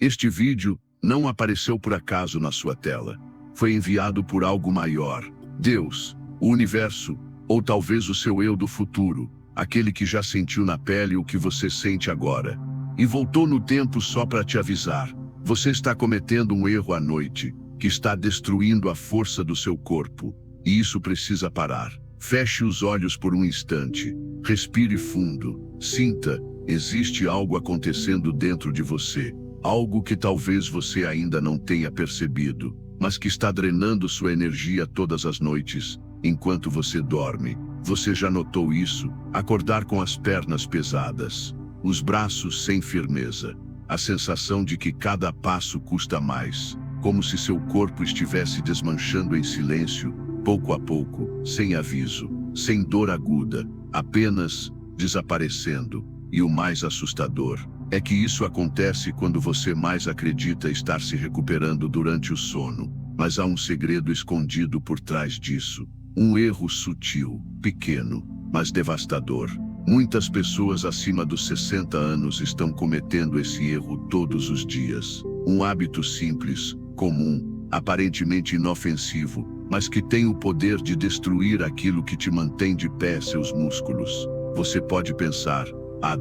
Este vídeo não apareceu por acaso na sua tela. Foi enviado por algo maior. Deus, o universo, ou talvez o seu eu do futuro, aquele que já sentiu na pele o que você sente agora. E voltou no tempo só para te avisar. Você está cometendo um erro à noite, que está destruindo a força do seu corpo. E isso precisa parar. Feche os olhos por um instante. Respire fundo. Sinta, existe algo acontecendo dentro de você. Algo que talvez você ainda não tenha percebido, mas que está drenando sua energia todas as noites, enquanto você dorme. Você já notou isso? Acordar com as pernas pesadas, os braços sem firmeza, a sensação de que cada passo custa mais, como se seu corpo estivesse desmanchando em silêncio, pouco a pouco, sem aviso, sem dor aguda, apenas desaparecendo. E o mais assustador é que isso acontece quando você mais acredita estar se recuperando durante o sono. Mas há um segredo escondido por trás disso. Um erro sutil, pequeno, mas devastador. Muitas pessoas acima dos 60 anos estão cometendo esse erro todos os dias. Um hábito simples, comum, aparentemente inofensivo, mas que tem o poder de destruir aquilo que te mantém de pé, seus músculos. Você pode pensar,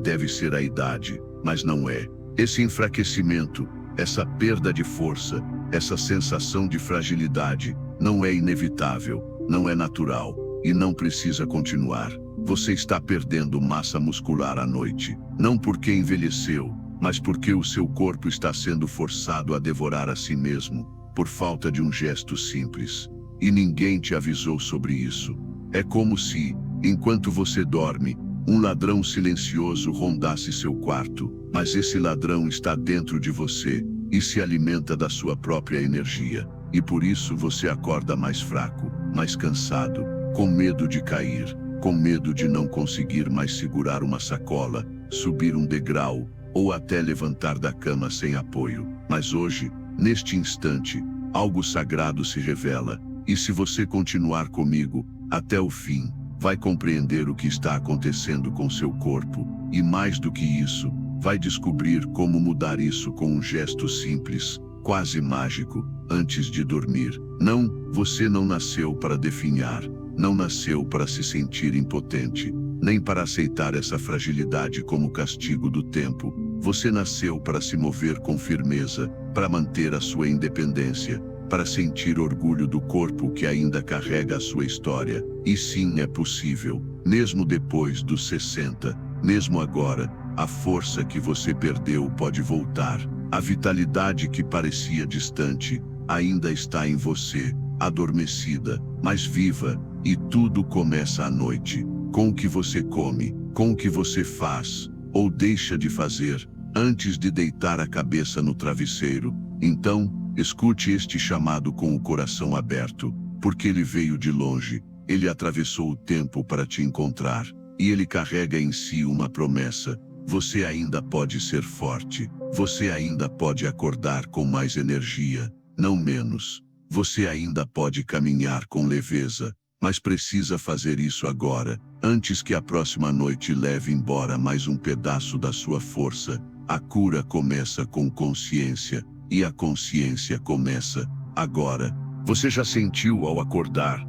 deve ser a idade. Mas não é. Esse enfraquecimento, essa perda de força, essa sensação de fragilidade, não é inevitável, não é natural e não precisa continuar. Você está perdendo massa muscular à noite, não porque envelheceu, mas porque o seu corpo está sendo forçado a devorar a si mesmo, por falta de um gesto simples. E ninguém te avisou sobre isso. É como se, enquanto você dorme, um ladrão silencioso rondasse seu quarto, mas esse ladrão está dentro de você e se alimenta da sua própria energia. E por isso você acorda mais fraco, mais cansado, com medo de cair, com medo de não conseguir mais segurar uma sacola, subir um degrau ou até levantar da cama sem apoio. Mas hoje, neste instante, algo sagrado se revela, e se você continuar comigo até o fim, vai compreender o que está acontecendo com seu corpo, e mais do que isso, vai descobrir como mudar isso com um gesto simples, quase mágico, antes de dormir. Não, você não nasceu para definhar, não nasceu para se sentir impotente, nem para aceitar essa fragilidade como castigo do tempo. Você nasceu para se mover com firmeza, para manter a sua independência, para sentir orgulho do corpo que ainda carrega a sua história. E sim, é possível, mesmo depois dos 60, mesmo agora, a força que você perdeu pode voltar. A vitalidade que parecia distante, ainda está em você, adormecida, mas viva, e tudo começa à noite, com o que você come, com o que você faz, ou deixa de fazer, antes de deitar a cabeça no travesseiro. Então, escute este chamado com o coração aberto, porque ele veio de longe, ele atravessou o tempo para te encontrar, e ele carrega em si uma promessa. Você ainda pode ser forte, você ainda pode acordar com mais energia, não menos. Você ainda pode caminhar com leveza, mas precisa fazer isso agora, antes que a próxima noite leve embora mais um pedaço da sua força. A cura começa com consciência. E a consciência começa agora. Você já sentiu ao acordar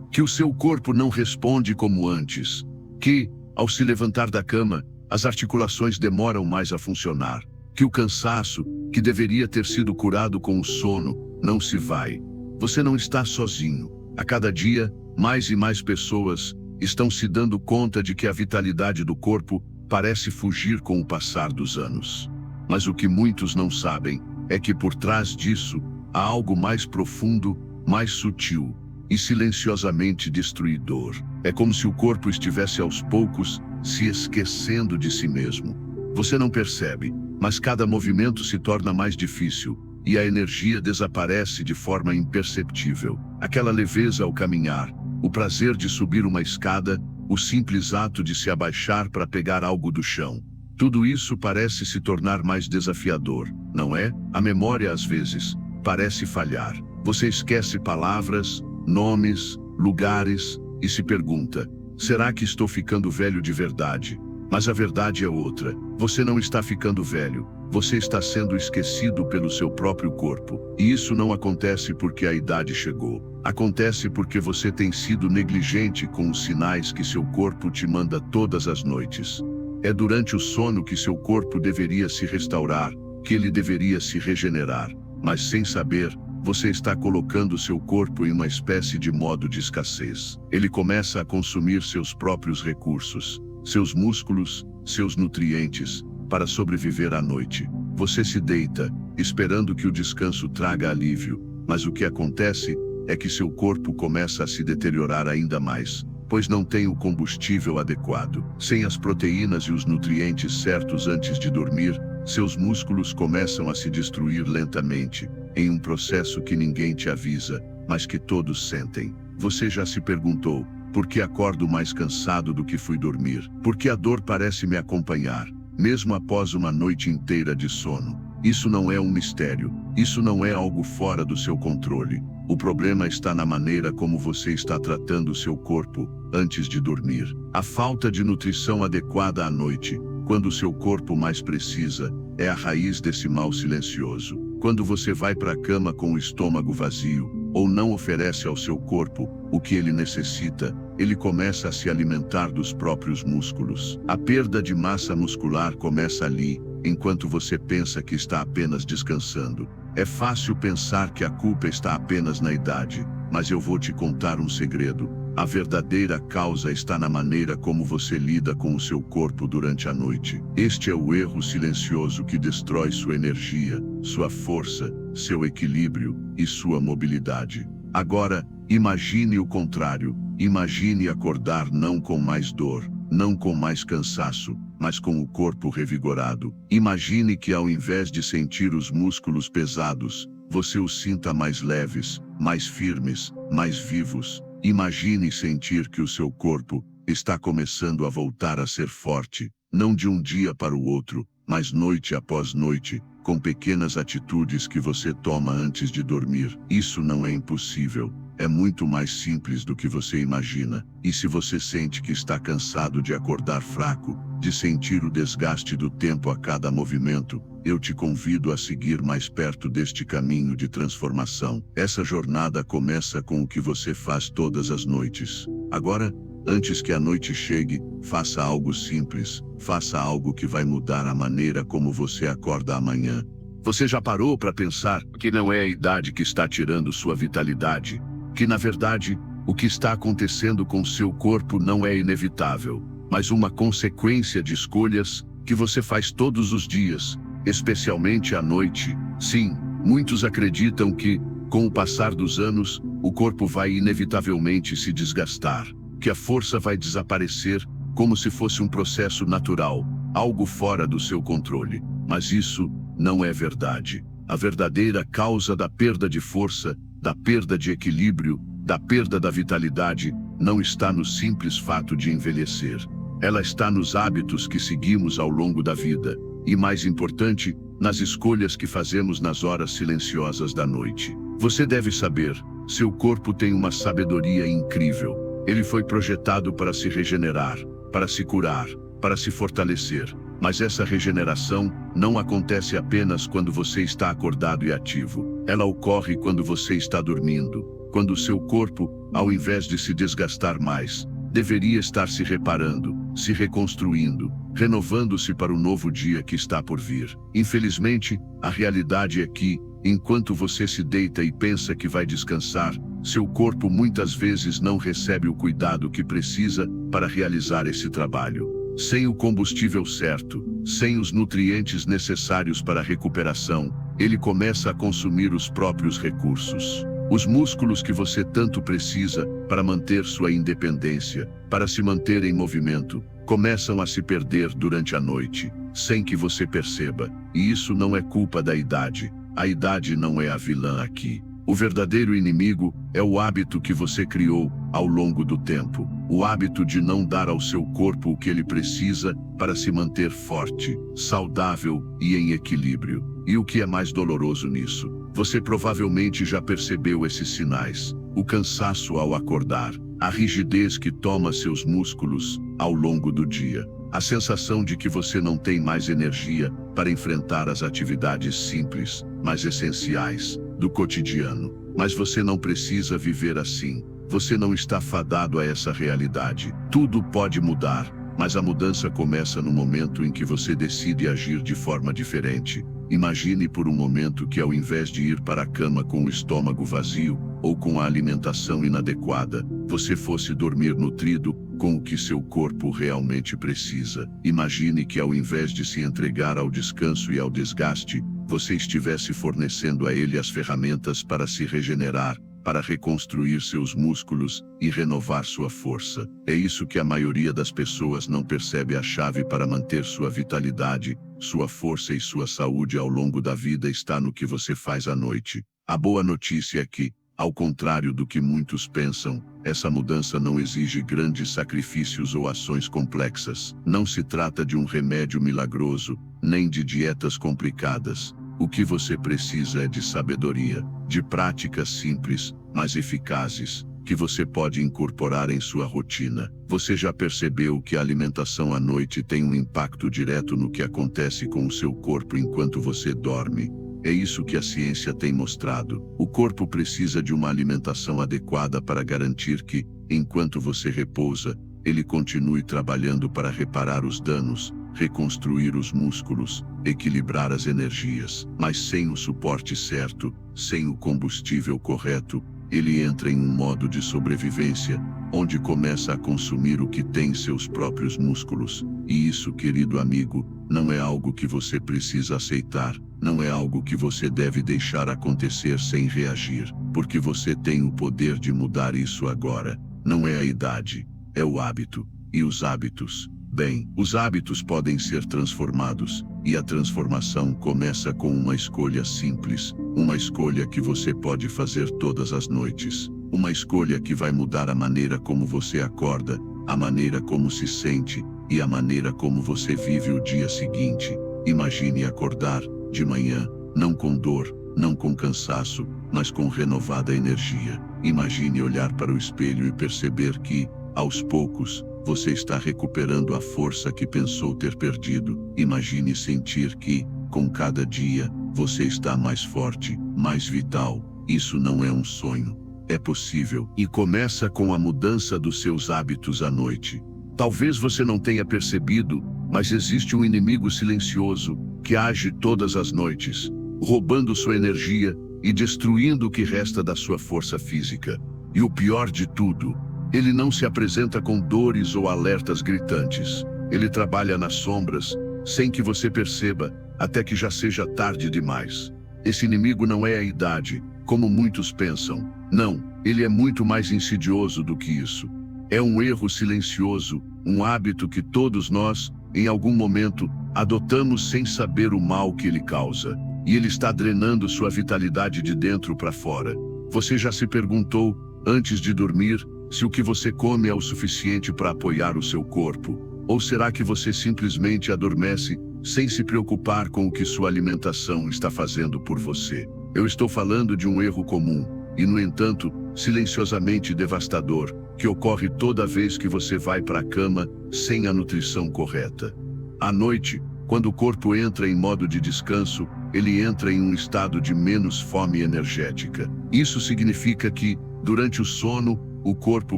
que o seu corpo não responde como antes? Que, ao se levantar da cama, as articulações demoram mais a funcionar? Que o cansaço, que deveria ter sido curado com o sono, não se vai? Você não está sozinho. A cada dia, mais e mais pessoas estão se dando conta de que a vitalidade do corpo parece fugir com o passar dos anos. Mas o que muitos não sabem é que por trás disso há algo mais profundo, mais sutil e silenciosamente destruidor. É como se o corpo estivesse aos poucos se esquecendo de si mesmo. Você não percebe, mas cada movimento se torna mais difícil e a energia desaparece de forma imperceptível. Aquela leveza ao caminhar, o prazer de subir uma escada, o simples ato de se abaixar para pegar algo do chão. Tudo isso parece se tornar mais desafiador, não é? A memória, às vezes, parece falhar. Você esquece palavras, nomes, lugares, e se pergunta: será que estou ficando velho de verdade? Mas a verdade é outra. Você não está ficando velho. Você está sendo esquecido pelo seu próprio corpo. E isso não acontece porque a idade chegou. Acontece porque você tem sido negligente com os sinais que seu corpo te manda todas as noites. É durante o sono que seu corpo deveria se restaurar, que ele deveria se regenerar. Mas sem saber, você está colocando seu corpo em uma espécie de modo de escassez. Ele começa a consumir seus próprios recursos, seus músculos, seus nutrientes, para sobreviver à noite. Você se deita, esperando que o descanso traga alívio, mas o que acontece é que seu corpo começa a se deteriorar ainda mais, pois não tem o combustível adequado. Sem as proteínas e os nutrientes certos antes de dormir, seus músculos começam a se destruir lentamente, em um processo que ninguém te avisa, mas que todos sentem. Você já se perguntou: por que acordo mais cansado do que fui dormir? Por que a dor parece me acompanhar, mesmo após uma noite inteira de sono? Isso não é um mistério, isso não é algo fora do seu controle. O problema está na maneira como você está tratando o seu corpo antes de dormir. A falta de nutrição adequada à noite, quando o seu corpo mais precisa, é a raiz desse mal silencioso. Quando você vai para a cama com o estômago vazio, ou não oferece ao seu corpo o que ele necessita, ele começa a se alimentar dos próprios músculos. A perda de massa muscular começa ali, enquanto você pensa que está apenas descansando. É fácil pensar que a culpa está apenas na idade, mas eu vou te contar um segredo. A verdadeira causa está na maneira como você lida com o seu corpo durante a noite. Este é o erro silencioso que destrói sua energia, sua força, seu equilíbrio e sua mobilidade. Agora, imagine o contrário. Imagine acordar não com mais dor, não com mais cansaço, mas com o corpo revigorado. Imagine que ao invés de sentir os músculos pesados, você os sinta mais leves, mais firmes, mais vivos. Imagine sentir que o seu corpo está começando a voltar a ser forte, não de um dia para o outro, mas noite após noite, com pequenas atitudes que você toma antes de dormir. Isso não é impossível. É muito mais simples do que você imagina. E se você sente que está cansado de acordar fraco, de sentir o desgaste do tempo a cada movimento, eu te convido a seguir mais perto deste caminho de transformação. Essa jornada começa com o que você faz todas as noites. Agora, antes que a noite chegue, faça algo simples. Faça algo que vai mudar a maneira como você acorda amanhã. Você já parou para pensar que não é a idade que está tirando sua vitalidade? Que, na verdade, o que está acontecendo com seu corpo não é inevitável, mas uma consequência de escolhas que você faz todos os dias, especialmente à noite. Sim, muitos acreditam que, com o passar dos anos, o corpo vai inevitavelmente se desgastar, que a força vai desaparecer, como se fosse um processo natural, algo fora do seu controle. Mas isso não é verdade. A verdadeira causa da perda de força, da perda de equilíbrio, da perda da vitalidade, não está no simples fato de envelhecer. Ela está nos hábitos que seguimos ao longo da vida, e mais importante, nas escolhas que fazemos nas horas silenciosas da noite. Você deve saber, seu corpo tem uma sabedoria incrível. Ele foi projetado para se regenerar, para se curar, para se fortalecer. Mas essa regeneração não acontece apenas quando você está acordado e ativo. Ela ocorre quando você está dormindo, quando o seu corpo, ao invés de se desgastar mais, deveria estar se reparando, se reconstruindo, renovando-se para o novo dia que está por vir. Infelizmente, a realidade é que, enquanto você se deita e pensa que vai descansar, seu corpo muitas vezes não recebe o cuidado que precisa para realizar esse trabalho. Sem o combustível certo, sem os nutrientes necessários para a recuperação, ele começa a consumir os próprios recursos. Os músculos que você tanto precisa para manter sua independência, para se manter em movimento, começam a se perder durante a noite, sem que você perceba. E isso não é culpa da idade. A idade não é a vilã aqui. O verdadeiro inimigo é o hábito que você criou ao longo do tempo. O hábito de não dar ao seu corpo o que ele precisa para se manter forte, saudável e em equilíbrio. E o que é mais doloroso nisso? Você provavelmente já percebeu esses sinais. O cansaço ao acordar, a rigidez que toma seus músculos ao longo do dia, A sensação de que você não tem mais energia para enfrentar as atividades simples, mas essenciais, do cotidiano. Mas você não precisa viver assim. Você não está fadado a essa realidade. Tudo pode mudar, mas a mudança começa no momento em que você decide agir de forma diferente. Imagine por um momento que, ao invés de ir para a cama com o estômago vazio ou com a alimentação inadequada, você fosse dormir nutrido com o que seu corpo realmente precisa. Imagine que, ao invés de se entregar ao descanso e ao desgaste, você estivesse fornecendo a ele as ferramentas para se regenerar, para reconstruir seus músculos e renovar sua força. É isso que a maioria das pessoas não percebe. A chave para manter sua vitalidade, sua força e sua saúde ao longo da vida está no que você faz à noite. A boa notícia é que, ao contrário do que muitos pensam, essa mudança não exige grandes sacrifícios ou ações complexas. Não se trata de um remédio milagroso, nem de dietas complicadas. O que você precisa é de sabedoria, de práticas simples, mas eficazes, que você pode incorporar em sua rotina. Você já percebeu que a alimentação à noite tem um impacto direto no que acontece com o seu corpo enquanto você dorme? É isso que a ciência tem mostrado. O corpo precisa de uma alimentação adequada para garantir que, enquanto você repousa, ele continue trabalhando para reparar os danos, reconstruir os músculos, equilibrar as energias. Mas sem o suporte certo, sem o combustível correto, ele entra em um modo de sobrevivência, onde começa a consumir o que tem seus próprios músculos. E isso, querido amigo, não é algo que você precisa aceitar, não é algo que você deve deixar acontecer sem reagir, porque você tem o poder de mudar isso agora. Não é a idade, é o hábito. E os hábitos? Bem, os hábitos podem ser transformados, e a transformação começa com uma escolha simples, uma escolha que você pode fazer todas as noites, uma escolha que vai mudar a maneira como você acorda, a maneira como se sente, e a maneira como você vive o dia seguinte. Imagine acordar, de manhã, não com dor, não com cansaço, mas com renovada energia. Imagine olhar para o espelho e perceber que, aos poucos, você está recuperando a força que pensou ter perdido. Imagine sentir que, com cada dia, você está mais forte, mais vital. Isso não é um sonho. É possível. E começa com a mudança dos seus hábitos à noite. Talvez você não tenha percebido, mas existe um inimigo silencioso que age todas as noites, roubando sua energia e destruindo o que resta da sua força física. E o pior de tudo, ele não se apresenta com dores ou alertas gritantes. Ele trabalha nas sombras, sem que você perceba, até que já seja tarde demais. Esse inimigo não é a idade, como muitos pensam. Não, ele é muito mais insidioso do que isso. É um erro silencioso, um hábito que todos nós, em algum momento, adotamos sem saber o mal que ele causa. E ele está drenando sua vitalidade de dentro para fora. Você já se perguntou, antes de dormir, se o que você come é o suficiente para apoiar o seu corpo? Ou será que você simplesmente adormece, sem se preocupar com o que sua alimentação está fazendo por você? Eu estou falando de um erro comum, e no entanto, silenciosamente devastador, que ocorre toda vez que você vai para a cama sem a nutrição correta. À noite, quando o corpo entra em modo de descanso, ele entra em um estado de menos fome energética. Isso significa que, durante o sono, o corpo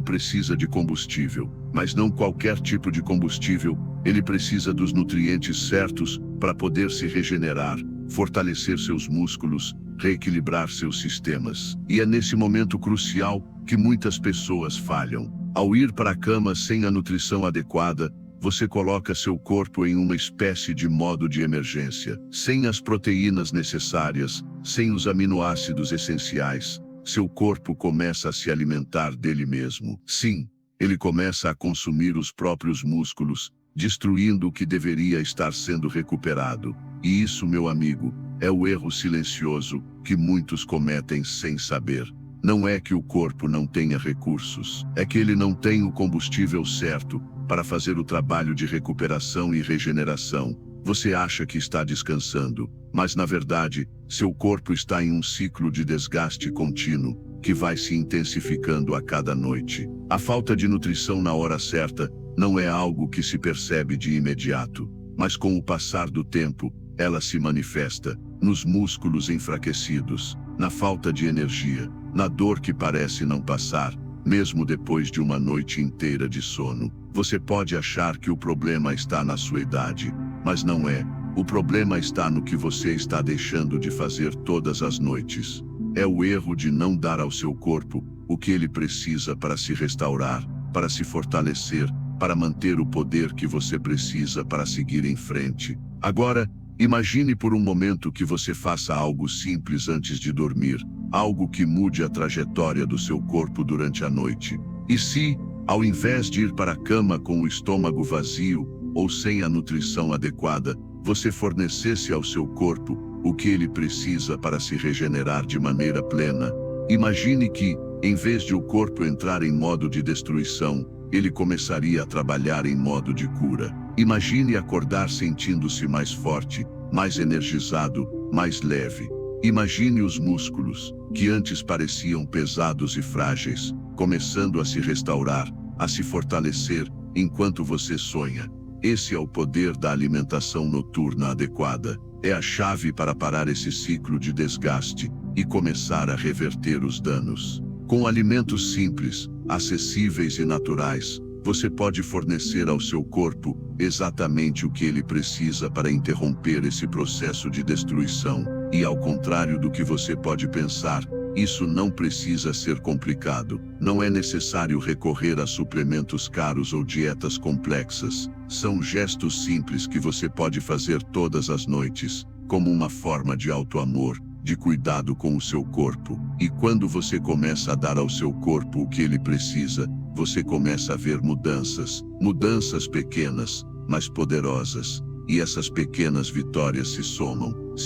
precisa de combustível, mas não qualquer tipo de combustível. Ele precisa dos nutrientes certos para poder se regenerar, fortalecer seus músculos, reequilibrar seus sistemas. E é nesse momento crucial que muitas pessoas falham. Ao ir para a cama sem a nutrição adequada, você coloca seu corpo em uma espécie de modo de emergência. Sem as proteínas necessárias, sem os aminoácidos essenciais, seu corpo começa a se alimentar dele mesmo. Sim, ele começa a consumir os próprios músculos, destruindo o que deveria estar sendo recuperado. E isso, meu amigo, é o erro silencioso que muitos cometem sem saber. Não é que o corpo não tenha recursos, é que ele não tem o combustível certo para fazer o trabalho de recuperação e regeneração. Você acha que está descansando, mas na verdade, seu corpo está em um ciclo de desgaste contínuo, que vai se intensificando a cada noite. A falta de nutrição na hora certa não é algo que se percebe de imediato, mas com o passar do tempo, ela se manifesta nos músculos enfraquecidos, na falta de energia, na dor que parece não passar, mesmo depois de uma noite inteira de sono. Você pode achar que o problema está na sua idade, mas não é. O problema está no que você está deixando de fazer todas as noites. É o erro de não dar ao seu corpo o que ele precisa para se restaurar, para se fortalecer, para manter o poder que você precisa para seguir em frente. Agora, imagine por um momento que você faça algo simples antes de dormir, algo que mude a trajetória do seu corpo durante a noite. E se, ao invés de ir para a cama com o estômago vazio ou sem a nutrição adequada, você fornecesse ao seu corpo o que ele precisa para se regenerar de maneira plena? Imagine que, em vez de o corpo entrar em modo de destruição, ele começaria a trabalhar em modo de cura. Imagine acordar sentindo-se mais forte, mais energizado, mais leve. Imagine os músculos, que antes pareciam pesados e frágeis, começando a se restaurar, a se fortalecer, enquanto você sonha. Esse é o poder da alimentação noturna adequada. É a chave para parar esse ciclo de desgaste e começar a reverter os danos. Com alimentos simples, acessíveis e naturais, você pode fornecer ao seu corpo exatamente o que ele precisa para interromper esse processo de destruição. E ao contrário do que você pode pensar, isso não precisa ser complicado. Não é necessário recorrer a suplementos caros ou dietas complexas. São gestos simples que você pode fazer todas as noites, como uma forma de auto-amor, de cuidado com o seu corpo. E quando você começa a dar ao seu corpo o que ele precisa, você começa a ver mudanças pequenas, mas poderosas. E essas pequenas vitórias se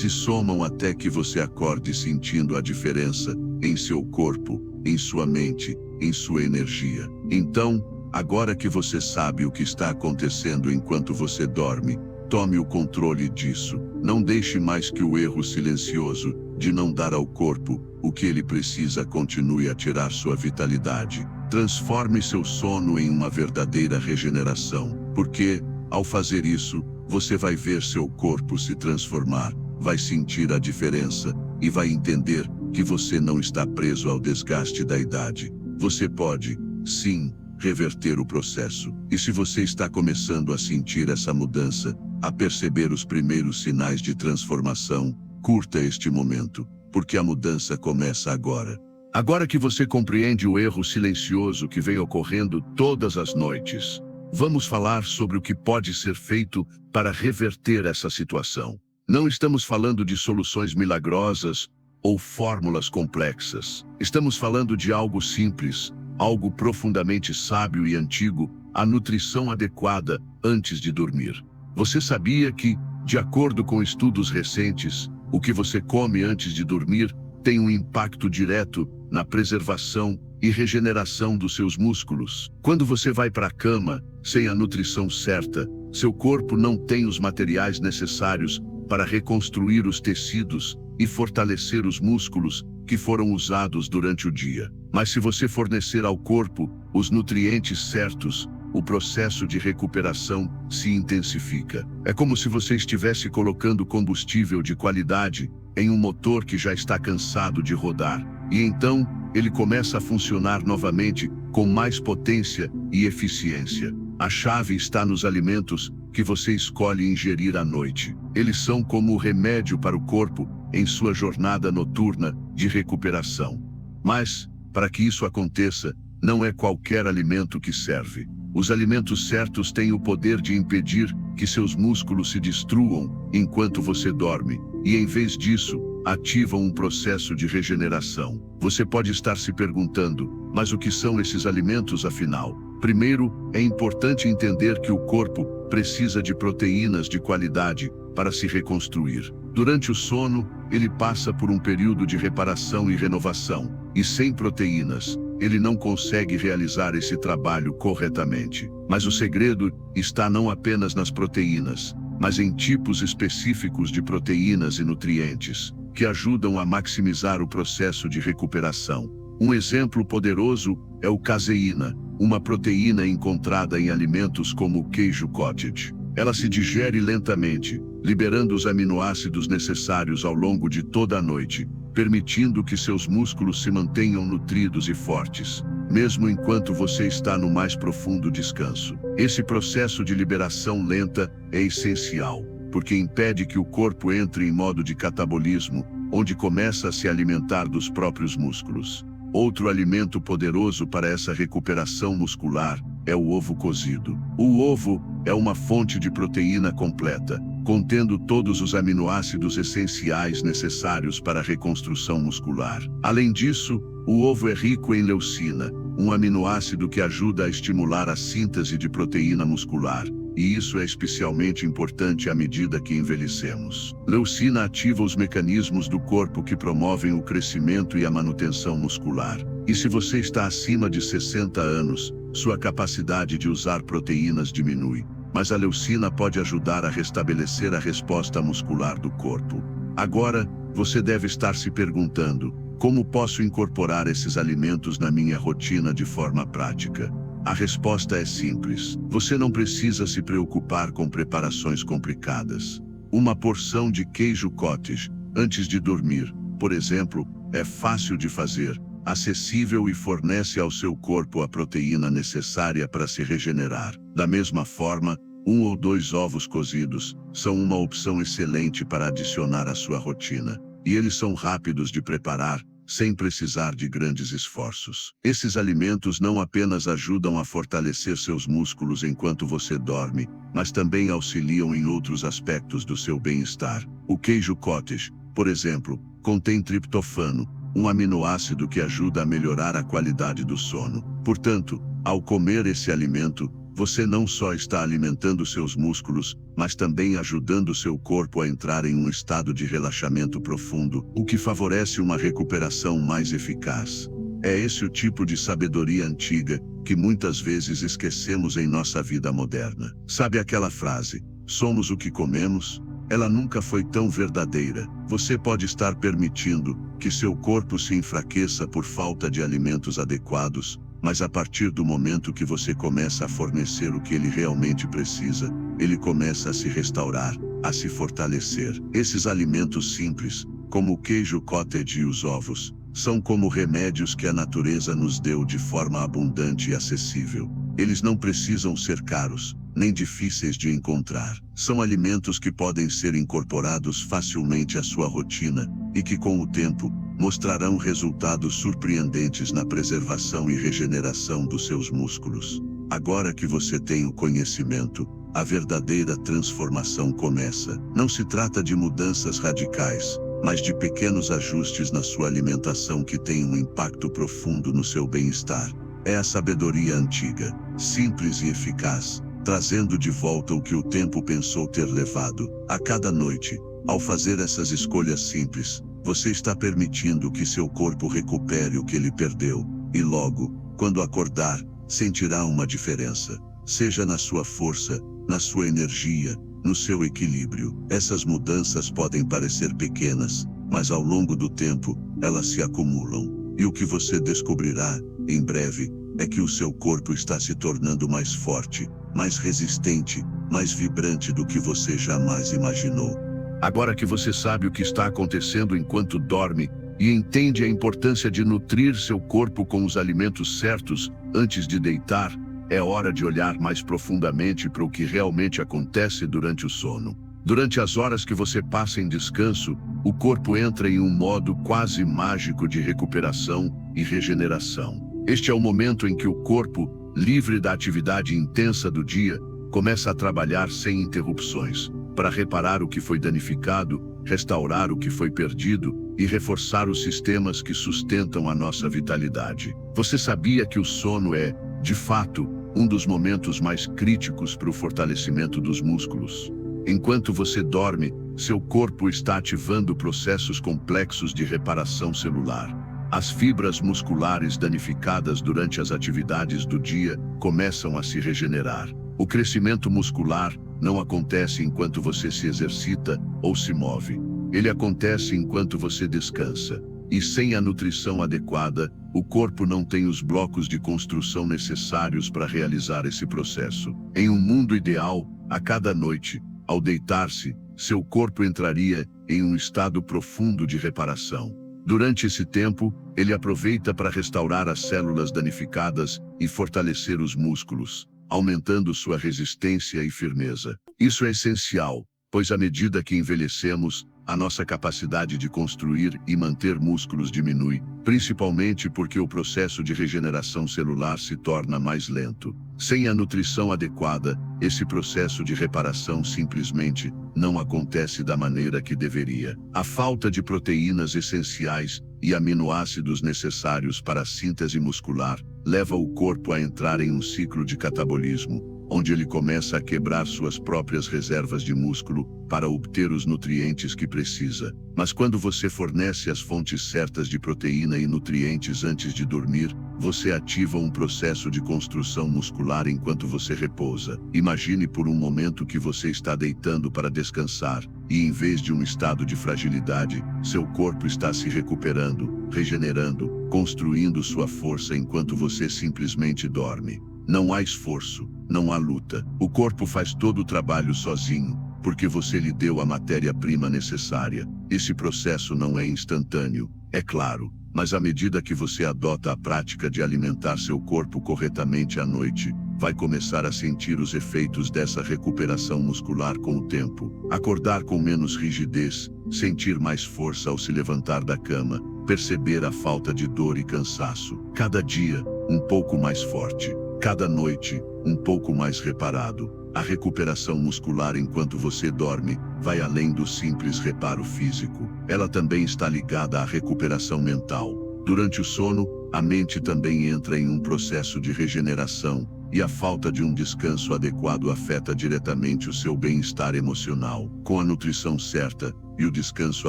somam até que você acorde sentindo a diferença em seu corpo, em sua mente, em sua energia. Então, agora que você sabe o que está acontecendo enquanto você dorme, tome o controle disso. Não deixe mais que o erro silencioso de não dar ao corpo o que ele precisa continue a tirar sua vitalidade. Transforme seu sono em uma verdadeira regeneração, porque, ao fazer isso, você vai ver seu corpo se transformar, vai sentir a diferença e vai entender que você não está preso ao desgaste da idade. Você pode, sim, reverter o processo. E se você está começando a sentir essa mudança, a perceber os primeiros sinais de transformação, curta este momento, porque a mudança começa agora. Agora que você compreende o erro silencioso que vem ocorrendo todas as noites, vamos falar sobre o que pode ser feito para reverter essa situação. Não estamos falando de soluções milagrosas ou fórmulas complexas. Estamos falando de algo simples, algo profundamente sábio e antigo, a nutrição adequada antes de dormir. Você sabia que, de acordo com estudos recentes, o que você come antes de dormir tem um impacto direto na preservação e regeneração dos seus músculos? Quando você vai para a cama, sem a nutrição certa, seu corpo não tem os materiais necessários para reconstruir os tecidos e fortalecer os músculos que foram usados durante o dia. Mas se você fornecer ao corpo os nutrientes certos, o processo de recuperação se intensifica. É como se você estivesse colocando combustível de qualidade em um motor que já está cansado de rodar. E então, ele começa a funcionar novamente com mais potência e eficiência. A chave está nos alimentos que você escolhe ingerir à noite. Eles são como o remédio para o corpo em sua jornada noturna de recuperação. Mas, para que isso aconteça, não é qualquer alimento que serve. Os alimentos certos têm o poder de impedir que seus músculos se destruam enquanto você dorme, e em vez disso, ativam um processo de regeneração. Você pode estar se perguntando, mas o que são esses alimentos afinal? Primeiro, é importante entender que o corpo precisa de proteínas de qualidade para se reconstruir. Durante o sono, ele passa por um período de reparação e renovação, e sem proteínas, ele não consegue realizar esse trabalho corretamente. Mas o segredo está não apenas nas proteínas, mas em tipos específicos de proteínas e nutrientes, que ajudam a maximizar o processo de recuperação. Um exemplo poderoso é o caseína, uma proteína encontrada em alimentos como o queijo cottage. Ela se digere lentamente, liberando os aminoácidos necessários ao longo de toda a noite, permitindo que seus músculos se mantenham nutridos e fortes, mesmo enquanto você está no mais profundo descanso. Esse processo de liberação lenta é essencial, porque impede que o corpo entre em modo de catabolismo, onde começa a se alimentar dos próprios músculos. Outro alimento poderoso para essa recuperação muscular é o ovo cozido. O ovo é uma fonte de proteína completa, contendo todos os aminoácidos essenciais necessários para a reconstrução muscular. Além disso, o ovo é rico em leucina, um aminoácido que ajuda a estimular a síntese de proteína muscular, e isso é especialmente importante à medida que envelhecemos. Leucina ativa os mecanismos do corpo que promovem o crescimento e a manutenção muscular. E se você está acima de 60 anos, sua capacidade de usar proteínas diminui, mas a leucina pode ajudar a restabelecer a resposta muscular do corpo. Agora, você deve estar se perguntando: como posso incorporar esses alimentos na minha rotina de forma prática? A resposta é simples. Você não precisa se preocupar com preparações complicadas. Uma porção de queijo cottage, antes de dormir, por exemplo, é fácil de fazer, acessível e fornece ao seu corpo a proteína necessária para se regenerar. Da mesma forma, 1 ou 2 ovos cozidos são uma opção excelente para adicionar à sua rotina, e eles são rápidos de preparar, sem precisar de grandes esforços. Esses alimentos não apenas ajudam a fortalecer seus músculos enquanto você dorme, mas também auxiliam em outros aspectos do seu bem-estar. O queijo cottage, por exemplo, contém triptofano, um aminoácido que ajuda a melhorar a qualidade do sono. Portanto, ao comer esse alimento, você não só está alimentando seus músculos, mas também ajudando seu corpo a entrar em um estado de relaxamento profundo, o que favorece uma recuperação mais eficaz. É esse o tipo de sabedoria antiga que muitas vezes esquecemos em nossa vida moderna. Sabe aquela frase, somos o que comemos? Ela nunca foi tão verdadeira. Você pode estar permitindo que seu corpo se enfraqueça por falta de alimentos adequados, mas a partir do momento que você começa a fornecer o que ele realmente precisa, ele começa a se restaurar, a se fortalecer. Esses alimentos simples, como o queijo cottage e os ovos, são como remédios que a natureza nos deu de forma abundante e acessível. Eles não precisam ser caros, nem difíceis de encontrar. São alimentos que podem ser incorporados facilmente à sua rotina, e que com o tempo, mostrarão resultados surpreendentes na preservação e regeneração dos seus músculos. Agora que você tem o conhecimento, a verdadeira transformação começa. Não se trata de mudanças radicais, mas de pequenos ajustes na sua alimentação que têm um impacto profundo no seu bem-estar. É a sabedoria antiga, simples e eficaz, trazendo de volta o que o tempo pensou ter levado. A cada noite, ao fazer essas escolhas simples, você está permitindo que seu corpo recupere o que ele perdeu, e logo, quando acordar, sentirá uma diferença, seja na sua força, na sua energia, no seu equilíbrio. Essas mudanças podem parecer pequenas, mas ao longo do tempo, elas se acumulam, e o que você descobrirá, em breve, é que o seu corpo está se tornando mais forte, mais resistente, mais vibrante do que você jamais imaginou. Agora que você sabe o que está acontecendo enquanto dorme, e entende a importância de nutrir seu corpo com os alimentos certos antes de deitar, é hora de olhar mais profundamente para o que realmente acontece durante o sono. Durante as horas que você passa em descanso, o corpo entra em um modo quase mágico de recuperação e regeneração. Este é o momento em que o corpo, livre da atividade intensa do dia, começa a trabalhar sem interrupções, para reparar o que foi danificado, restaurar o que foi perdido e reforçar os sistemas que sustentam a nossa vitalidade. Você sabia que o sono é, de fato, um dos momentos mais críticos para o fortalecimento dos músculos? Enquanto você dorme, seu corpo está ativando processos complexos de reparação celular. As fibras musculares danificadas durante as atividades do dia começam a se regenerar. O crescimento muscular não acontece enquanto você se exercita ou se move. Ele acontece enquanto você descansa. E sem a nutrição adequada, o corpo não tem os blocos de construção necessários para realizar esse processo. Em um mundo ideal, a cada noite, ao deitar-se, seu corpo entraria em um estado profundo de reparação. Durante esse tempo, ele aproveita para restaurar as células danificadas e fortalecer os músculos, aumentando sua resistência e firmeza. Isso é essencial, pois à medida que envelhecemos, a nossa capacidade de construir e manter músculos diminui, principalmente porque o processo de regeneração celular se torna mais lento. Sem a nutrição adequada, esse processo de reparação simplesmente não acontece da maneira que deveria. A falta de proteínas essenciais e aminoácidos necessários para a síntese muscular leva o corpo a entrar em um ciclo de catabolismo, onde ele começa a quebrar suas próprias reservas de músculo para obter os nutrientes que precisa. Mas quando você fornece as fontes certas de proteína e nutrientes antes de dormir, você ativa um processo de construção muscular enquanto você repousa. Imagine por um momento que você está deitando para descansar, e em vez de um estado de fragilidade, seu corpo está se recuperando, regenerando, construindo sua força enquanto você simplesmente dorme. Não há esforço, não há luta. O corpo faz todo o trabalho sozinho, porque você lhe deu a matéria-prima necessária. Esse processo não é instantâneo, é claro, mas à medida que você adota a prática de alimentar seu corpo corretamente à noite, vai começar a sentir os efeitos dessa recuperação muscular com o tempo. Acordar com menos rigidez, sentir mais força ao se levantar da cama, perceber a falta de dor e cansaço. Cada dia, um pouco mais forte. Cada noite, um pouco mais reparado. A recuperação muscular enquanto você dorme vai além do simples reparo físico. Ela também está ligada à recuperação mental. Durante o sono, a mente também entra em um processo de regeneração, e a falta de um descanso adequado afeta diretamente o seu bem-estar emocional. Com a nutrição certa e o descanso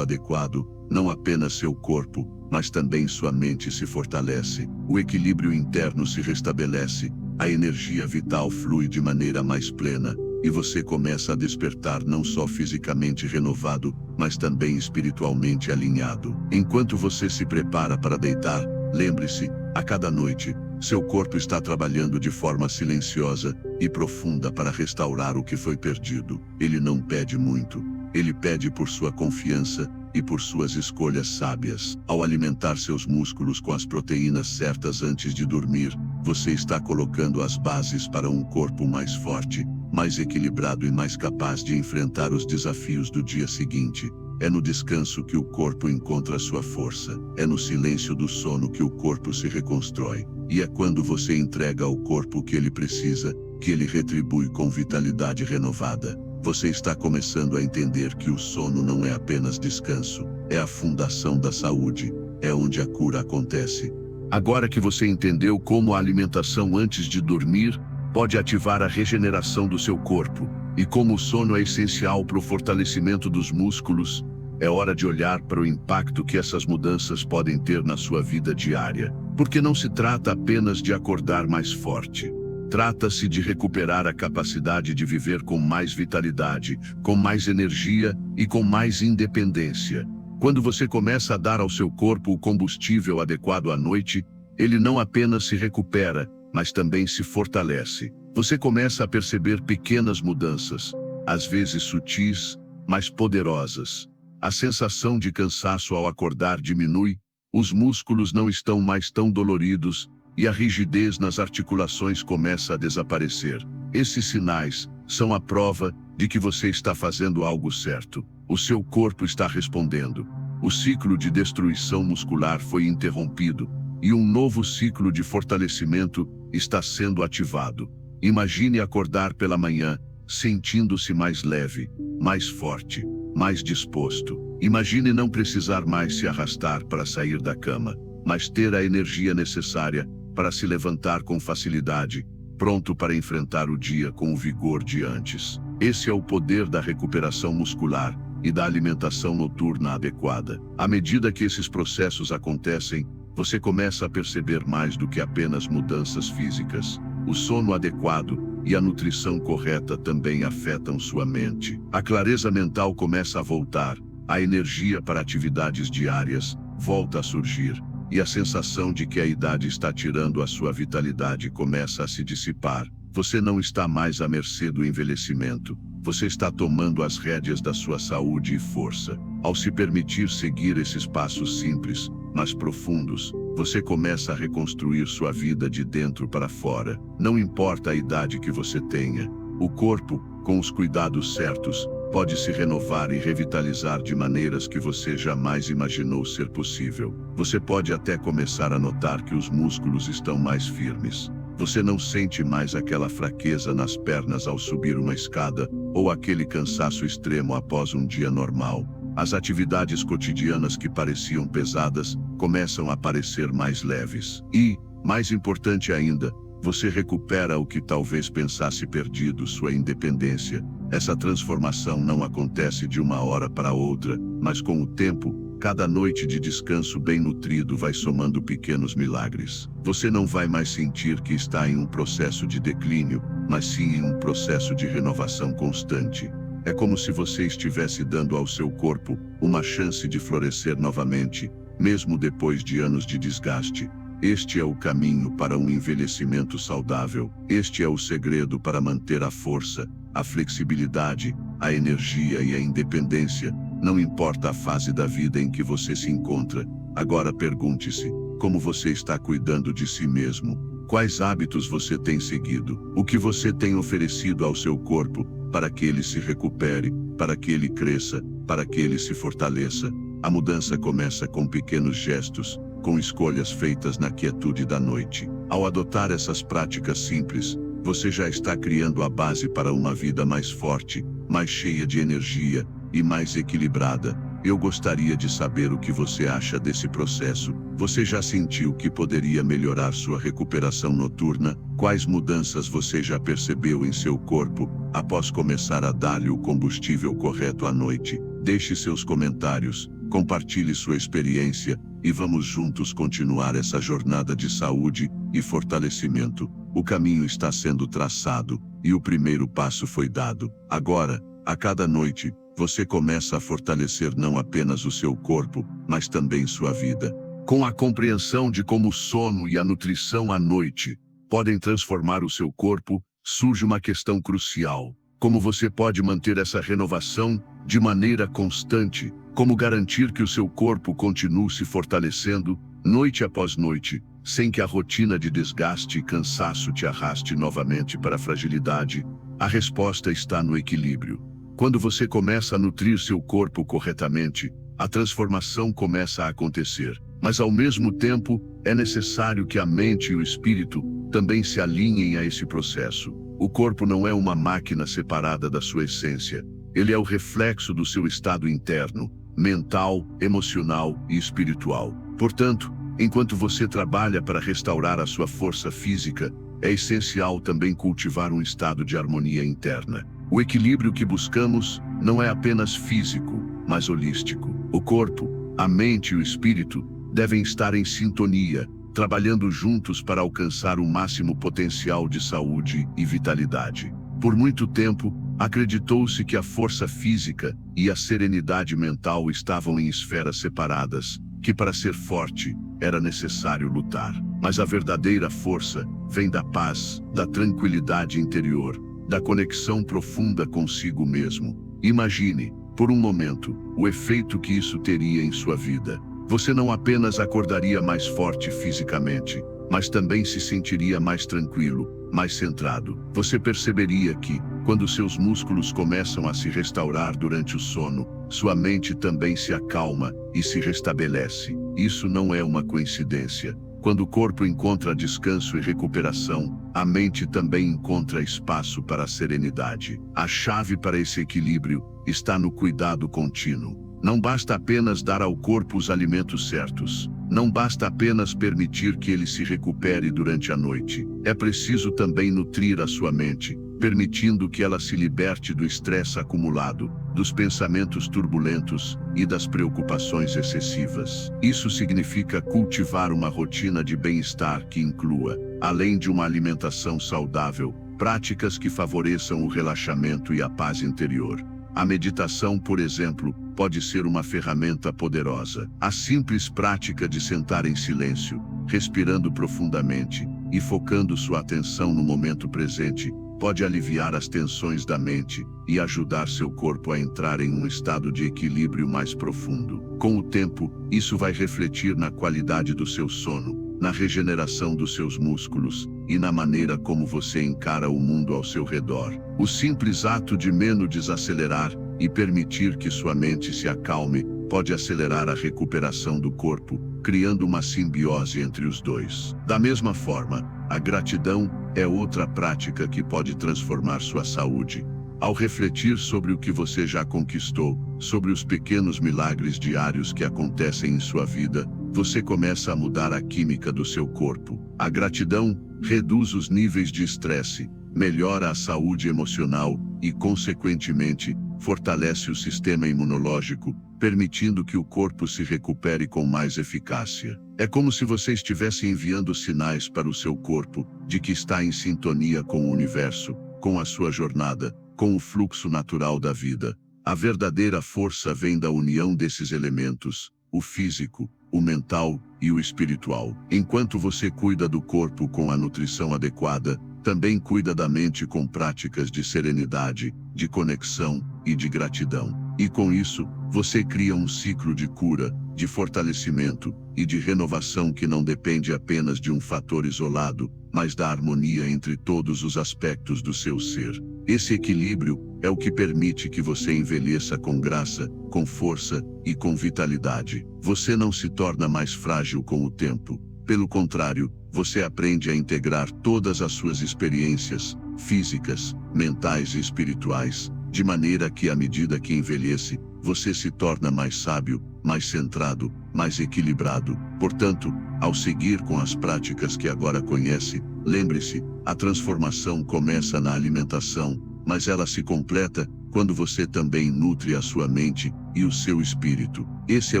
adequado, não apenas seu corpo, mas também sua mente se fortalece. O equilíbrio interno se restabelece, a energia vital flui de maneira mais plena, e você começa a despertar não só fisicamente renovado, mas também espiritualmente alinhado. Enquanto você se prepara para deitar, lembre-se, a cada noite, seu corpo está trabalhando de forma silenciosa e profunda para restaurar o que foi perdido. Ele não pede muito, ele pede por sua confiança e por suas escolhas sábias. Ao alimentar seus músculos com as proteínas certas antes de dormir, você está colocando as bases para um corpo mais forte, mais equilibrado e mais capaz de enfrentar os desafios do dia seguinte. É no descanso que o corpo encontra sua força. É no silêncio do sono que o corpo se reconstrói. E é quando você entrega ao corpo o que ele precisa, que ele retribui com vitalidade renovada. Você está começando a entender que o sono não é apenas descanso, é a fundação da saúde, é onde a cura acontece. Agora que você entendeu como a alimentação antes de dormir pode ativar a regeneração do seu corpo, e como o sono é essencial para o fortalecimento dos músculos, é hora de olhar para o impacto que essas mudanças podem ter na sua vida diária. Porque não se trata apenas de acordar mais forte. Trata-se de recuperar a capacidade de viver com mais vitalidade, com mais energia e com mais independência. Quando você começa a dar ao seu corpo o combustível adequado à noite, ele não apenas se recupera, mas também se fortalece. Você começa a perceber pequenas mudanças, às vezes sutis, mas poderosas. A sensação de cansaço ao acordar diminui, os músculos não estão mais tão doloridos, e a rigidez nas articulações começa a desaparecer. Esses sinais são a prova de que você está fazendo algo certo. O seu corpo está respondendo. O ciclo de destruição muscular foi interrompido, e um novo ciclo de fortalecimento está sendo ativado. Imagine acordar pela manhã, sentindo-se mais leve, mais forte, mais disposto. Imagine não precisar mais se arrastar para sair da cama, mas ter a energia necessária para se levantar com facilidade, pronto para enfrentar o dia com o vigor de antes. Esse é o poder da recuperação muscular e da alimentação noturna adequada. À medida que esses processos acontecem, você começa a perceber mais do que apenas mudanças físicas. O sono adequado e a nutrição correta também afetam sua mente. A clareza mental começa a voltar, a energia para atividades diárias, volta a surgir, e a sensação de que a idade está tirando a sua vitalidade começa a se dissipar. Você não está mais à mercê do envelhecimento. Você está tomando as rédeas da sua saúde e força. Ao se permitir seguir esses passos simples, mas profundos, você começa a reconstruir sua vida de dentro para fora. Não importa a idade que você tenha. O corpo, com os cuidados certos, pode se renovar e revitalizar de maneiras que você jamais imaginou ser possível. Você pode até começar a notar que os músculos estão mais firmes. Você não sente mais aquela fraqueza nas pernas ao subir uma escada, ou aquele cansaço extremo após um dia normal. As atividades cotidianas que pareciam pesadas começam a parecer mais leves. E, mais importante ainda, você recupera o que talvez pensasse perdido, sua independência. Essa transformação não acontece de uma hora para outra, mas com o tempo, cada noite de descanso bem nutrido vai somando pequenos milagres. Você não vai mais sentir que está em um processo de declínio, mas sim em um processo de renovação constante. É como se você estivesse dando ao seu corpo uma chance de florescer novamente, mesmo depois de anos de desgaste. Este é o caminho para um envelhecimento saudável. Este é o segredo para manter a força, a flexibilidade, a energia e a independência. Não importa a fase da vida em que você se encontra. Agora pergunte-se: como você está cuidando de si mesmo? Quais hábitos você tem seguido? O que você tem oferecido ao seu corpo para que ele se recupere, para que ele cresça, para que ele se fortaleça? A mudança começa com pequenos gestos, com escolhas feitas na quietude da noite. Ao adotar essas práticas simples, você já está criando a base para uma vida mais forte, mais cheia de energia e mais equilibrada. Eu gostaria de saber o que você acha desse processo. Você já sentiu que poderia melhorar sua recuperação noturna? Quais mudanças você já percebeu em seu corpo após começar a dar-lhe o combustível correto à noite? Deixe seus comentários, compartilhe sua experiência e vamos juntos continuar essa jornada de saúde e fortalecimento. O caminho está sendo traçado e o primeiro passo foi dado. Agora, a cada noite, você começa a fortalecer não apenas o seu corpo, mas também sua vida. Com a compreensão de como o sono e a nutrição à noite podem transformar o seu corpo, surge uma questão crucial: como você pode manter essa renovação de maneira constante? Como garantir que o seu corpo continue se fortalecendo, noite após noite, sem que a rotina de desgaste e cansaço te arraste novamente para a fragilidade? A resposta está no equilíbrio. Quando você começa a nutrir seu corpo corretamente, a transformação começa a acontecer. Mas ao mesmo tempo, é necessário que a mente e o espírito também se alinhem a esse processo. O corpo não é uma máquina separada da sua essência. Ele é o reflexo do seu estado interno, mental, emocional e espiritual. Portanto, enquanto você trabalha para restaurar a sua força física, é essencial também cultivar um estado de harmonia interna. O equilíbrio que buscamos não é apenas físico, mas holístico. O corpo, a mente e o espírito devem estar em sintonia, trabalhando juntos para alcançar o máximo potencial de saúde e vitalidade. Por muito tempo, acreditou-se que a força física e a serenidade mental estavam em esferas separadas, que para ser forte era necessário lutar. Mas a verdadeira força vem da paz, da tranquilidade interior, da conexão profunda consigo mesmo. Imagine, por um momento, o efeito que isso teria em sua vida. Você não apenas acordaria mais forte fisicamente, mas também se sentiria mais tranquilo, mais centrado. Você perceberia que, quando seus músculos começam a se restaurar durante o sono, sua mente também se acalma e se restabelece. Isso não é uma coincidência. Quando o corpo encontra descanso e recuperação, a mente também encontra espaço para a serenidade. A chave para esse equilíbrio está no cuidado contínuo. Não basta apenas dar ao corpo os alimentos certos. Não basta apenas permitir que ele se recupere durante a noite. É preciso também nutrir a sua mente, permitindo que ela se liberte do estresse acumulado, dos pensamentos turbulentos e das preocupações excessivas. Isso significa cultivar uma rotina de bem-estar que inclua, além de uma alimentação saudável, práticas que favoreçam o relaxamento e a paz interior. A meditação, por exemplo, pode ser uma ferramenta poderosa. A simples prática de sentar em silêncio, respirando profundamente e focando sua atenção no momento presente, pode aliviar as tensões da mente e ajudar seu corpo a entrar em um estado de equilíbrio mais profundo. Com o tempo, isso vai refletir na qualidade do seu sono, na regeneração dos seus músculos e na maneira como você encara o mundo ao seu redor. O simples ato de desacelerar e permitir que sua mente se acalme pode acelerar a recuperação do corpo, criando uma simbiose entre os dois. Da mesma forma, a gratidão é outra prática que pode transformar sua saúde. Ao refletir sobre o que você já conquistou, sobre os pequenos milagres diários que acontecem em sua vida, você começa a mudar a química do seu corpo. A gratidão reduz os níveis de estresse, melhora a saúde emocional e, consequentemente, fortalece o sistema imunológico, permitindo que o corpo se recupere com mais eficácia. É como se você estivesse enviando sinais para o seu corpo de que está em sintonia com o universo, com a sua jornada, com o fluxo natural da vida. A verdadeira força vem da união desses elementos, o físico, o mental e o espiritual. Enquanto você cuida do corpo com a nutrição adequada, também cuida da mente com práticas de serenidade, de conexão e de gratidão. E com isso, você cria um ciclo de cura, de fortalecimento e de renovação que não depende apenas de um fator isolado, mas da harmonia entre todos os aspectos do seu ser. Esse equilíbrio é o que permite que você envelheça com graça, com força e com vitalidade. Você não se torna mais frágil com o tempo. Pelo contrário, você aprende a integrar todas as suas experiências, físicas, mentais e espirituais, de maneira que, à medida que envelhece, você se torna mais sábio, mais centrado, mais equilibrado. Portanto, ao seguir com as práticas que agora conhece, lembre-se, a transformação começa na alimentação, mas ela se completa quando você também nutre a sua mente e o seu espírito. Esse é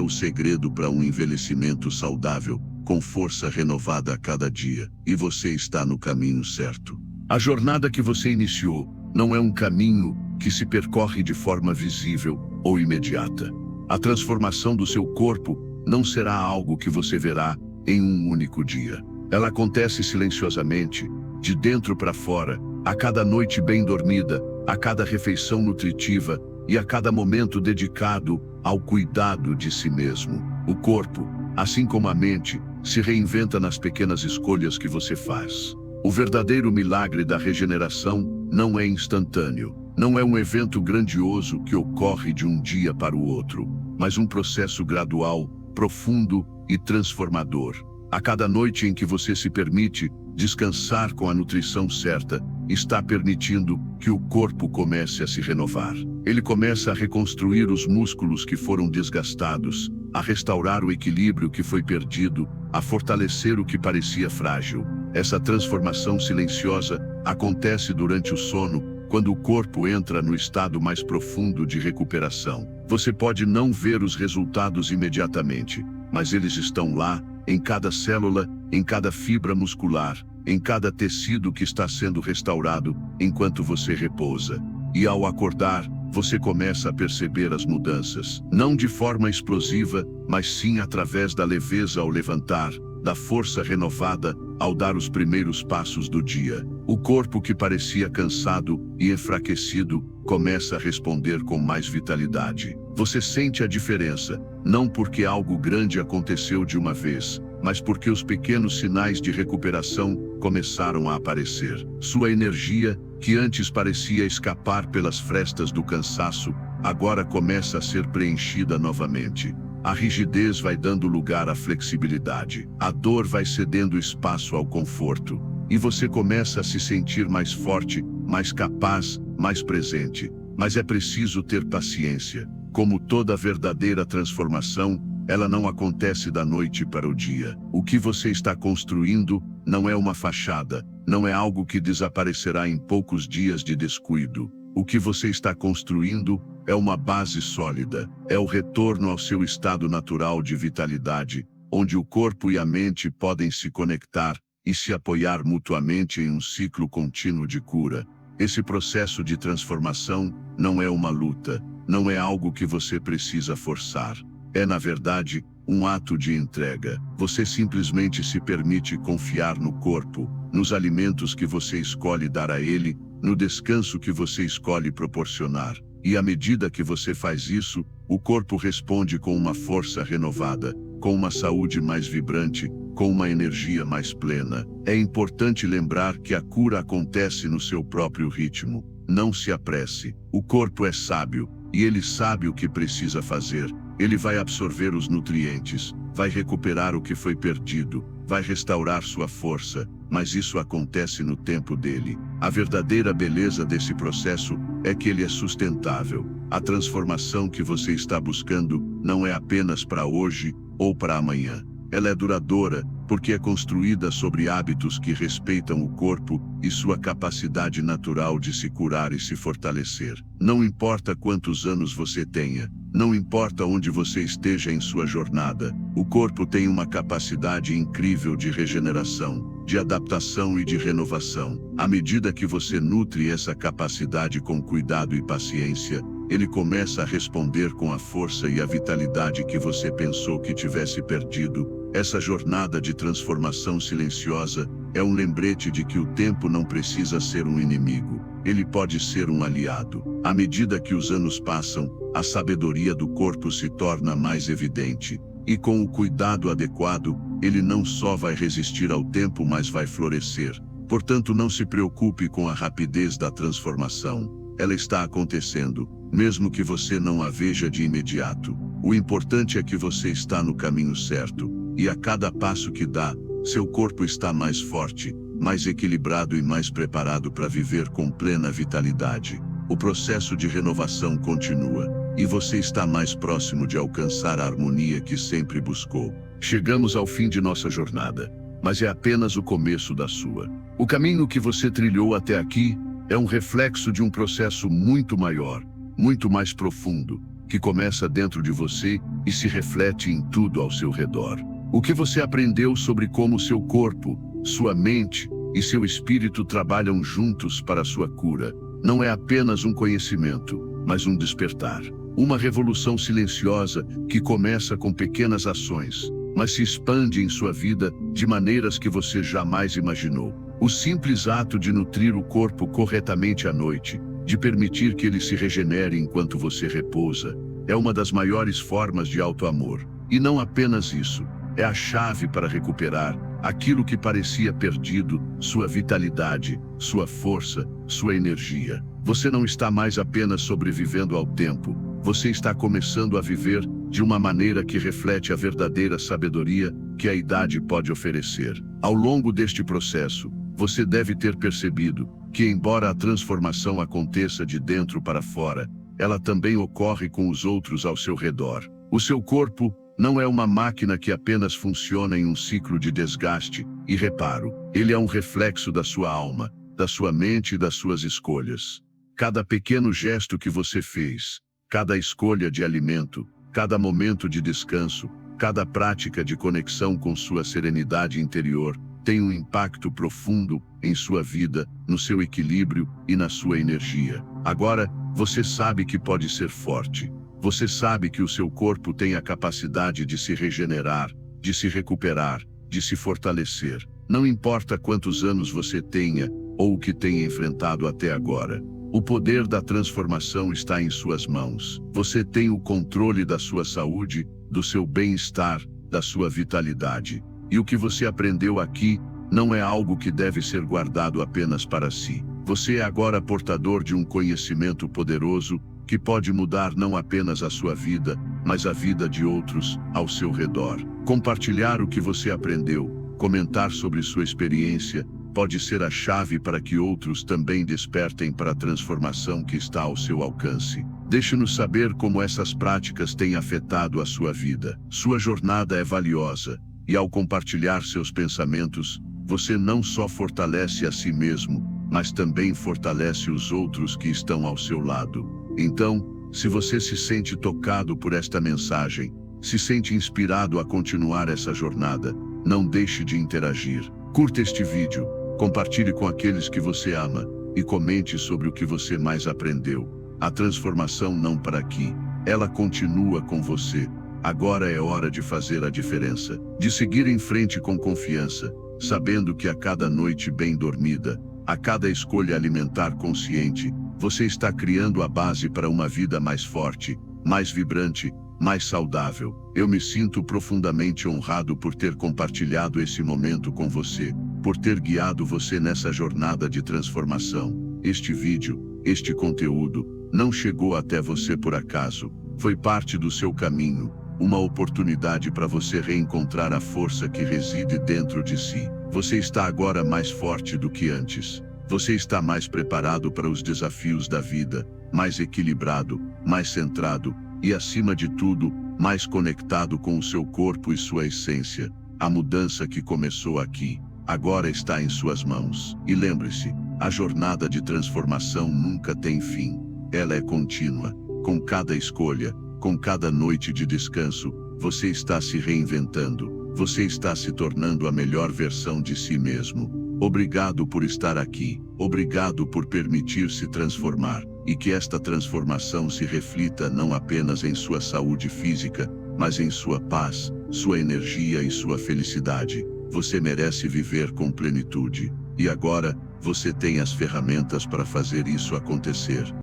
o segredo para um envelhecimento saudável, com força renovada a cada dia, e você está no caminho certo. A jornada que você iniciou não é um caminho que se percorre de forma visível ou imediata. A transformação do seu corpo não será algo que você verá em um único dia. Ela acontece silenciosamente, de dentro para fora, a cada noite bem dormida, a cada refeição nutritiva e a cada momento dedicado ao cuidado de si mesmo. O corpo, assim como a mente, se reinventa nas pequenas escolhas que você faz. O verdadeiro milagre da regeneração não é instantâneo. Não é um evento grandioso que ocorre de um dia para o outro, mas um processo gradual, profundo e transformador. A cada noite em que você se permite descansar com a nutrição certa, está permitindo que o corpo comece a se renovar. Ele começa a reconstruir os músculos que foram desgastados, a restaurar o equilíbrio que foi perdido, a fortalecer o que parecia frágil. Essa transformação silenciosa acontece durante o sono, quando o corpo entra no estado mais profundo de recuperação. Você pode não ver os resultados imediatamente, mas eles estão lá, em cada célula, em cada fibra muscular, em cada tecido que está sendo restaurado enquanto você repousa. E ao acordar, você começa a perceber as mudanças, não de forma explosiva, mas sim através da leveza ao levantar, da força renovada ao dar os primeiros passos do dia. O corpo que parecia cansado e enfraquecido começa a responder com mais vitalidade. Você sente a diferença, não porque algo grande aconteceu de uma vez, mas porque os pequenos sinais de recuperação começaram a aparecer. Sua energia, que antes parecia escapar pelas frestas do cansaço, agora começa a ser preenchida novamente. A rigidez vai dando lugar à flexibilidade. A dor vai cedendo espaço ao conforto. E você começa a se sentir mais forte, mais capaz, mais presente. Mas é preciso ter paciência. Como toda verdadeira transformação, ela não acontece da noite para o dia. O que você está construindo não é uma fachada, não é algo que desaparecerá em poucos dias de descuido. O que você está construindo é uma base sólida, é o retorno ao seu estado natural de vitalidade, onde o corpo e a mente podem se conectar e se apoiar mutuamente em um ciclo contínuo de cura. Esse processo de transformação não é uma luta, não é algo que você precisa forçar. É, na verdade, um ato de entrega. Você simplesmente se permite confiar no corpo, nos alimentos que você escolhe dar a ele, no descanso que você escolhe proporcionar. E à medida que você faz isso, o corpo responde com uma força renovada, com uma saúde mais vibrante, com uma energia mais plena. É importante lembrar que a cura acontece no seu próprio ritmo. Não se apresse. O corpo é sábio, e ele sabe o que precisa fazer. Ele vai absorver os nutrientes, vai recuperar o que foi perdido, vai restaurar sua força, mas isso acontece no tempo dele. A verdadeira beleza desse processo é que ele é sustentável. A transformação que você está buscando não é apenas para hoje ou para amanhã. Ela é duradoura, porque é construída sobre hábitos que respeitam o corpo e sua capacidade natural de se curar e se fortalecer. Não importa quantos anos você tenha, não importa onde você esteja em sua jornada, o corpo tem uma capacidade incrível de regeneração, de adaptação e de renovação. À medida que você nutre essa capacidade com cuidado e paciência, ele começa a responder com a força e a vitalidade que você pensou que tivesse perdido. Essa jornada de transformação silenciosa é um lembrete de que o tempo não precisa ser um inimigo, ele pode ser um aliado. À medida que os anos passam, a sabedoria do corpo se torna mais evidente, e com o cuidado adequado, ele não só vai resistir ao tempo, mas vai florescer. Portanto, não se preocupe com a rapidez da transformação. Ela está acontecendo, mesmo que você não a veja de imediato. O importante é que você está no caminho certo, e a cada passo que dá, seu corpo está mais forte, mais equilibrado e mais preparado para viver com plena vitalidade. O processo de renovação continua, e você está mais próximo de alcançar a harmonia que sempre buscou. Chegamos ao fim de nossa jornada, mas é apenas o começo da sua. O caminho que você trilhou até aqui é um reflexo de um processo muito maior, muito mais profundo, que começa dentro de você e se reflete em tudo ao seu redor. O que você aprendeu sobre como seu corpo, sua mente e seu espírito trabalham juntos para a sua cura não é apenas um conhecimento, mas um despertar. Uma revolução silenciosa que começa com pequenas ações, mas se expande em sua vida de maneiras que você jamais imaginou. O simples ato de nutrir o corpo corretamente à noite, de permitir que ele se regenere enquanto você repousa, é uma das maiores formas de auto-amor. E não apenas isso, é a chave para recuperar aquilo que parecia perdido, sua vitalidade, sua força, sua energia. Você não está mais apenas sobrevivendo ao tempo, você está começando a viver de uma maneira que reflete a verdadeira sabedoria que a idade pode oferecer. Ao longo deste processo, você deve ter percebido que, embora a transformação aconteça de dentro para fora, ela também ocorre com os outros ao seu redor. O seu corpo não é uma máquina que apenas funciona em um ciclo de desgaste e reparo. Ele é um reflexo da sua alma, da sua mente e das suas escolhas. Cada pequeno gesto que você fez, cada escolha de alimento, cada momento de descanso, cada prática de conexão com sua serenidade interior, tem um impacto profundo em sua vida, no seu equilíbrio e na sua energia. Agora, você sabe que pode ser forte. Você sabe que o seu corpo tem a capacidade de se regenerar, de se recuperar, de se fortalecer. Não importa quantos anos você tenha ou o que tenha enfrentado até agora. O poder da transformação está em suas mãos. Você tem o controle da sua saúde, do seu bem-estar, da sua vitalidade. E o que você aprendeu aqui não é algo que deve ser guardado apenas para si. Você é agora portador de um conhecimento poderoso que pode mudar não apenas a sua vida, mas a vida de outros ao seu redor. Compartilhar o que você aprendeu, comentar sobre sua experiência, pode ser a chave para que outros também despertem para a transformação que está ao seu alcance. Deixe-nos saber como essas práticas têm afetado a sua vida. Sua jornada é valiosa, e ao compartilhar seus pensamentos, você não só fortalece a si mesmo, mas também fortalece os outros que estão ao seu lado. Então, se você se sente tocado por esta mensagem, se sente inspirado a continuar essa jornada, não deixe de interagir. Curta este vídeo, compartilhe com aqueles que você ama, e comente sobre o que você mais aprendeu. A transformação não para aqui. Ela continua com você. Agora é hora de fazer a diferença, de seguir em frente com confiança, sabendo que a cada noite bem dormida, a cada escolha alimentar consciente, você está criando a base para uma vida mais forte, mais vibrante, mais saudável. Eu me sinto profundamente honrado por ter compartilhado esse momento com você, por ter guiado você nessa jornada de transformação. Este vídeo, este conteúdo, não chegou até você por acaso. Foi parte do seu caminho, uma oportunidade para você reencontrar a força que reside dentro de si. Você está agora mais forte do que antes. Você está mais preparado para os desafios da vida, mais equilibrado, mais centrado e, acima de tudo, mais conectado com o seu corpo e sua essência. A mudança que começou aqui, agora está em suas mãos. E lembre-se, a jornada de transformação nunca tem fim. Ela é contínua. Com cada escolha, com cada noite de descanso, você está se reinventando. Você está se tornando a melhor versão de si mesmo. Obrigado por estar aqui. Obrigado por permitir-se transformar. E que esta transformação se reflita não apenas em sua saúde física, mas em sua paz, sua energia e sua felicidade. Você merece viver com plenitude. E agora, você tem as ferramentas para fazer isso acontecer.